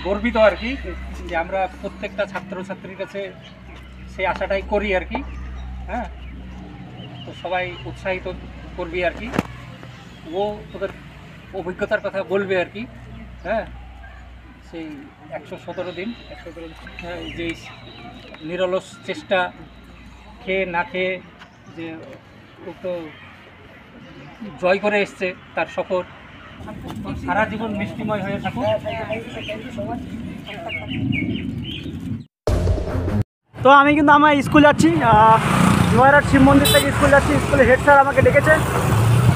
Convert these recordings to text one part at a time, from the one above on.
গর্বিত আর কি যে আমরা প্রত্যেকটা ছাত্রছাত্রীর কাছে সেই আশাটাই করি আর কি। হ্যাঁ, তো সবাই উৎসাহিত করবি আর কি, ও তোদের অভিজ্ঞতার কথা বলবে আর কি। হ্যাঁ, সেই 117 দিন যে নিরলস চেষ্টা, খেয়ে না খেয়ে যে ও তো জয় করে এসছে, তার সফর সারা জীবন মিষ্টিময় হয়ে থাকুক। তো আমি কিন্তু আমার স্কুল যাচ্ছি, নয়রাট শিব মন্দির থেকে স্কুল যাচ্ছি। স্কুলে হেড স্যার আমাকে ডেকেছে,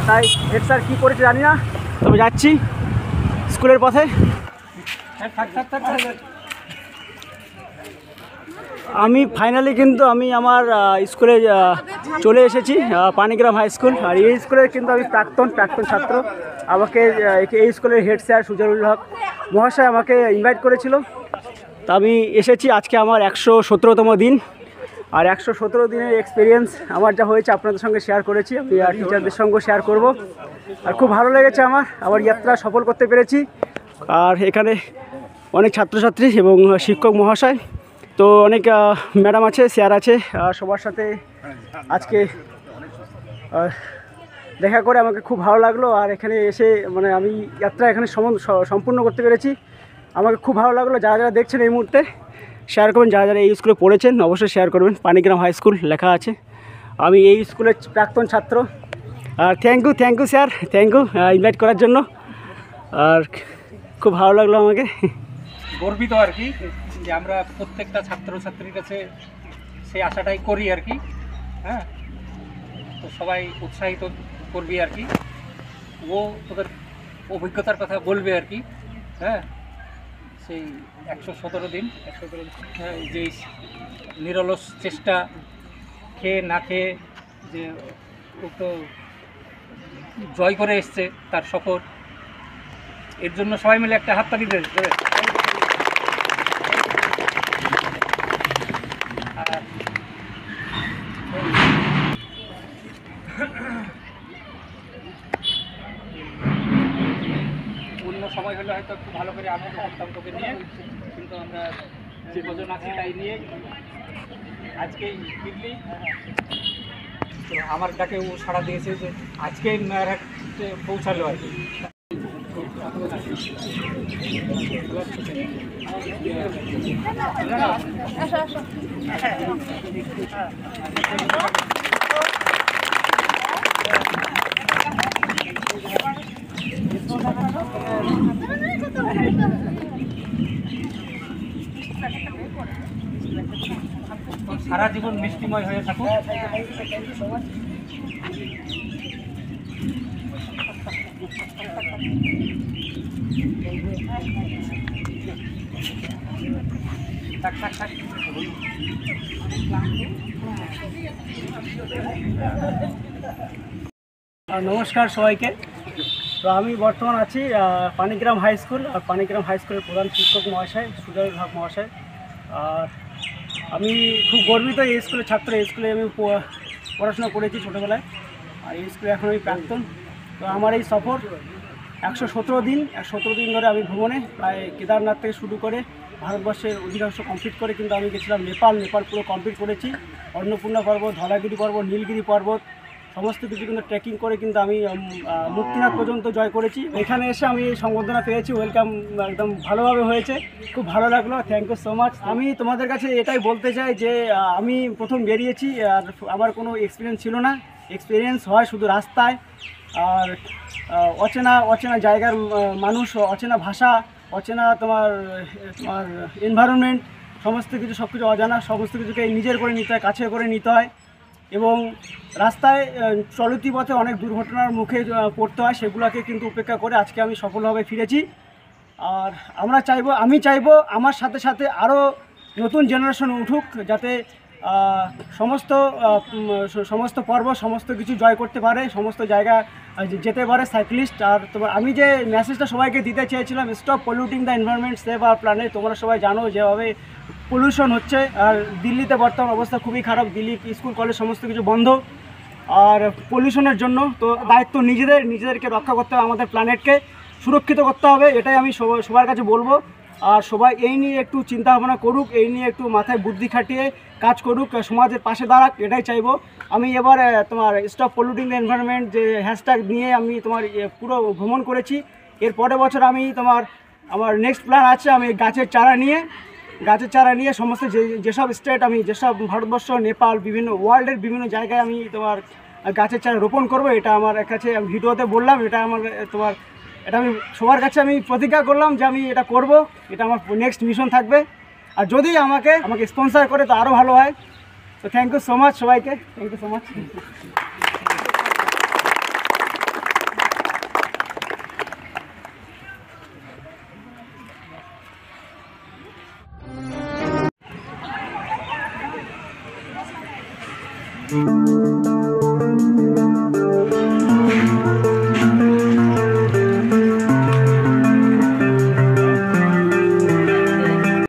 তাই হেড স্যার কী করেছে জানি না, তবে যাচ্ছি স্কুলের পথে। আমি ফাইনালি কিন্তু আমি আমার স্কুলে চলে এসেছি, পানিগ্রাম হাই স্কুল। আর এই স্কুলের কিন্তু আমি প্রাক্তন ছাত্র। আমাকে এই স্কুলের হেড স্যার সুজারুল হক মহাশয় আমাকে ইনভাইট করেছিল। তা আমি এসেছি, আজকে আমার 117তম দিন। আর 117 দিনের এক্সপিরিয়েন্স আমার যা হয়েছে আপনাদের সঙ্গে শেয়ার করেছি, আমি টিচারদের সঙ্গে শেয়ার করব। আর খুব ভালো লেগেছে আমার যাত্রা সফল করতে পেরেছি। আর এখানে অনেক ছাত্রছাত্রী এবং শিক্ষক মহাশয়, তো অনেক ম্যাডাম আছে, স্যার আছে, সবার সাথে আজকে দেখা করে আমাকে খুব ভালো লাগলো। আর এখানে এসে মানে আমি যাত্রা এখানে সম্পূর্ণ করতে পেরেছি, আমাকে খুব ভালো লাগলো। যারা যারা দেখছেন এই মুহূর্তে শেয়ার করবেন, যারা যারা এই স্কুলে পড়েছেন অবশ্যই শেয়ার করবেন। পানিগ্রাম হাই স্কুল লেখা আছে, আমি এই স্কুলের প্রাক্তন ছাত্র। আর thank you sir, thank you invite করার জন্য। আর খুব ভালো লাগলো আমাকে। গর্বিত আর কি যে আমরা প্রত্যেকটা ছাত্রছাত্রীর কাছে সেই আশাটাই করি আর কি। হ্যাঁ, তো সবাই উৎসাহিত করবি আর কি, ও তোদের অভিজ্ঞতার কথা বলবে আর কি। হ্যাঁ, সেই 117 দিন যে নিরলস চেষ্টা, খেয়ে না খেয়ে যে ও তো জয় করে এসছে, তার সফর। এর জন্য সবাই মিলে একটা হাততালি দেবে। অন্য সময় হলে হয়তো একটু ভালো করে আনন্দ করতাম তোকে নিয়ে, কিন্তু আমরা যে কজন আছি তাই নিয়ে আজকেই ফিরলি। তো আমার ডাকে ও সাড়া দিয়েছে যে আজকেই নয়ারহাটে পৌঁছালো আর কি। সারা জীবন মিষ্টিময় হয়ে থাকুক। নমস্কার সবাইকে। তো আমি বর্তমান আছি পানিগ্রাম হাই স্কুল। আর পানিগ্রাম হাই স্কুলের প্রধান শিক্ষক মহাশয় সুজারুল হক মহাশয়। আর আমি খুব গর্বিত এই স্কুলের ছাত্র। এই স্কুলে আমি পড়াশোনা করেছি ছোটোবেলায়, আর এই স্কুলে এখন আমি প্রাক্তন। তো আমার এই সফর 117 দিন ধরে আমি ভ্রমণে প্রায় কেদারনাথ থেকে শুরু করে ভারতবর্ষের অধিকাংশ কমপ্লিট করে কিন্তু আমি গেছিলাম নেপাল পুরো কমপ্লিট করেছি। অন্নপূর্ণা পর্বত, ধলাগিরি পর্বত, নীলগিরি পর্বত সমস্ত কিছু কিন্তু ট্রেকিং করে কিন্তু আমি মুক্তিনাথ পর্যন্ত জয় করেছি। এখানে এসে আমি সংবর্ধনা পেয়েছি, ওয়েলকাম একদম ভালোভাবে হয়েছে, খুব ভালো লাগলো। Thank you so much. আমি তোমাদের কাছে এটাই বলতে চাই যে আমি প্রথম বেরিয়েছি, আর আমার কোনো এক্সপিরিয়েন্স ছিল না। এক্সপিরিয়েন্স হয় শুধু রাস্তায়, আর অচেনা জায়গার মানুষ, অচেনা ভাষা, অচেনা তোমার এনভায়রনমেন্ট, সমস্ত কিছু সব কিছু অজানা, সমস্ত কিছুকে নিজের করে নিতে হয়, কাছে করে নিতে হয়। এবং রাস্তায় চলতি পথে অনেক দুর্ঘটনার মুখে পড়তে হয়, সেগুলোকে কিন্তু উপেক্ষা করে আজকে আমি সফলভাবে ফিরেছি। আর আমি চাইবো আমার সাথে সাথে আরও নতুন জেনারেশন উঠুক, যাতে সমস্ত পর্ব সমস্ত কিছু জয় করতে পারে, সমস্ত জায়গা যেতে পারে সাইক্লিস্ট। আর তোমার আমি যে মেসেজটা সবাইকে দিতে চেয়েছিলাম, stop polluting the environment, save our planet. তোমরা সবাই জানো যেভাবে পলিউশন হচ্ছে, আর দিল্লিতে বর্তমান অবস্থা খুবই খারাপ। দিল্লি স্কুল কলেজ সমস্ত কিছু বন্ধ, আর পলিউশনের জন্য তো দায়িত্ব নিজেদেরকে রক্ষা করতে হবে, আমাদের প্ল্যানেটকে সুরক্ষিত করতে হবে। এটাই আমি সবার কাছে বলবো। আর সবাই এই নিয়ে একটু চিন্তা ভাবনা করুক, এই নিয়ে একটু মাথায় বুদ্ধি খাটিয়ে কাজ করুক, সমাজের পাশে দাঁড়াক, এটাই চাইবো আমি। এবার তোমার স্টপ পলিউটিং দ্য এনভায়রনমেন্ট যে হ্যাশট্যাগ নিয়ে আমি তোমার পুরো ভ্রমণ করেছি। এর পরের বছর আমি আমার নেক্সট প্ল্যান আছে, আমি গাছের চারা নিয়ে সমস্ত যেসব স্টেট, আমি যেসব ভারতবর্ষ, নেপাল, বিভিন্ন ওয়ার্ল্ডের বিভিন্ন জায়গায় আমি তোমার গাছের চারা রোপণ করব। এটা আমার কাছে আমি ভিডিওতে বললাম, এটা আমি সবার কাছে আমি প্রতিজ্ঞা করলাম যে আমি এটা করব, এটা আমার নেক্সট মিশন থাকবে। আর যদি আমাকে স্পন্সর করে তো আরও ভালো হয়। তো থ্যাংক ইউ সো মাচ সবাইকে, thank you so much. Thank you.